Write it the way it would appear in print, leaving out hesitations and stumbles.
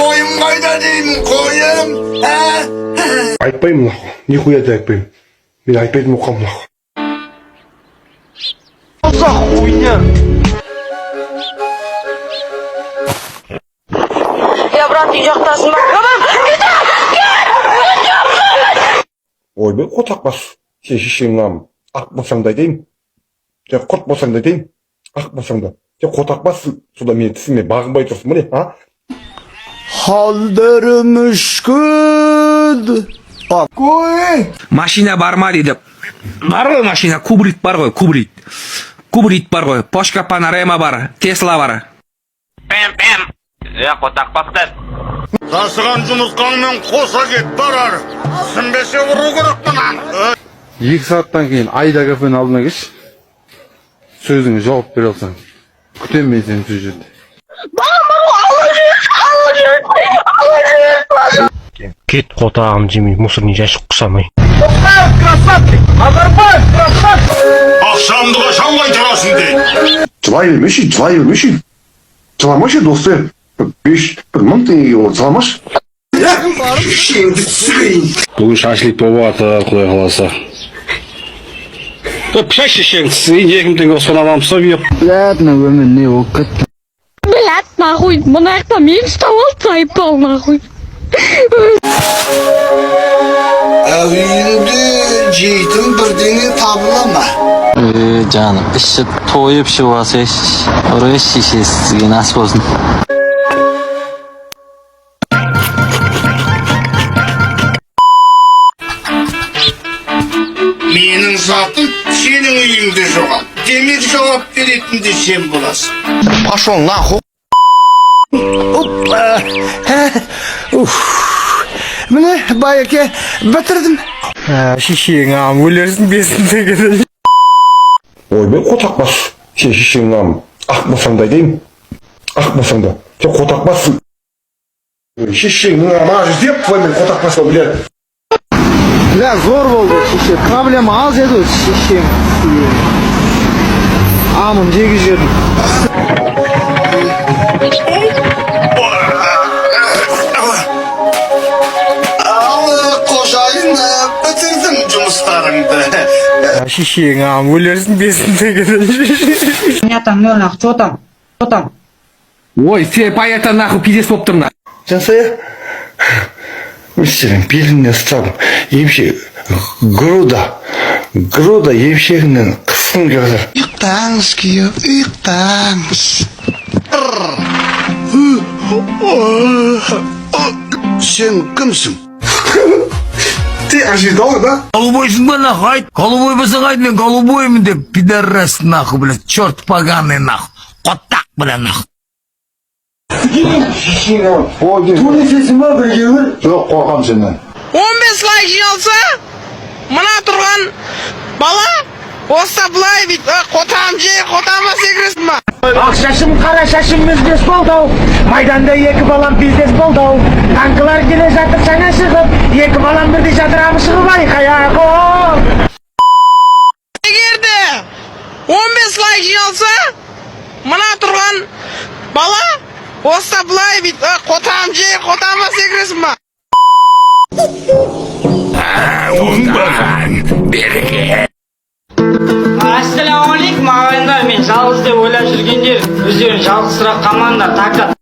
Koyun kayda diyeyim koyun. Айтпаймын нахуй. Нихуя да айтпаймын. Мен айтпайтын оқам нахуй. За хуйня. Я, брат, үй жақтасын ба? Ойбай, қотақ бас. Сен шешеңнен ақ болсаң да айтайын. Сен құрт болсаң да айтайын. Ақ болсаң да. Сен қотақ бассың. Содан мен тісіме бағынбай тұрсың міне, а? Haldır müşküd. Koy. Машина бар ма дейді. Бар ғой машина, кубрит бар ғой, кубрит. Кубрит бар ғой, Porsche Panamera бар, Tesla бар. Пем. Қотақ бастады. Тасыған жұмыртқаңмен қоса кет барар. Түсінбесе ұру керек мұнан. 2 сағаттан кейін Айда кафенің алдына келші. Сөзіңе жауап бере алсаң. Күтемін мен сені сол жерде. Кет қотағым жемей, мусорный жәшік құсамай. Ақшамды қашан қайтарасың дейді. Жылай бермеші. Жыламашы, досты. 5-1000 теңгеге ол жыламашы. Бүгін шашлик болыватыр, құдай қаласа. Пішай шешең, сен 2000 теңге соны аламсың еп. Блядь, на өмір не болып кетті. Блядь, нахуй, мына жақта мен ұстап алды, айыптал, нахуй. Әуелде жейтін бірдеңе табыла ма? Canım, ішіп, тойып ішіп алса, ұры шешесі сізге насып болсын. Менің затым сенің үйіңде жоғал. Демек жауап беретін де сен боласың. Пошел нахуй. Міне, байеке, бітірдім. Шешең өлерсің бесін деген. Ойбай, қотақ бас. Сен шешеңнен ақ болсаң да айтайын. Ақ болсаң да. Сен қотақ бассың. Шешеңнің ама жүздеп, мен қотақ басау біледі. Бля, зор болды, шеше. Проблема аз еді, шешең. Амын жегі жердің. Қожайын, бітірдім жұмыстарыңды. Шешең өлерсің бесін деген. У меня там 0, нахуй, что там? Что там? Ой, сен поэта нахуй пиздец болып тұрмын. Жансая, өстерін беліне ұстап, емшек, груда емшегінен қысқым келді. Ұйықтаңыз, күйеу, ұйықтаңыз. Сен кімсің? Ты ожидал, да? Голубойсың ба нахуй, айт? Голубой болсаң айт, мен голубоймын деп, пидорас нахуй, блядь, черт поганый нахуй. Қотақ, блядь, нахуй. Төлесесің ба бірге өр? Жоқ, қорқам сенен. 15 лайк жиналса, мына тұрған бала осы былай бит, қотам же, қотама секіресің ба? Ақ шашым, қара шашым мүздес болды ау. Майданда 2 балам пиздес болды ау. Танкылар келе жатыр жаңа шығып, 2 балам бірде жатырамы шығып айқай ағым. Егерде 15 лайк жиналса, мына тұрған бала осы былай бит, қотам же, қотама секіресің ба? Ассалаумағалейкум ағайындар, мен жалғыз деп ойлап жүргендер өздерін жалғызсырап қалмаңдар, так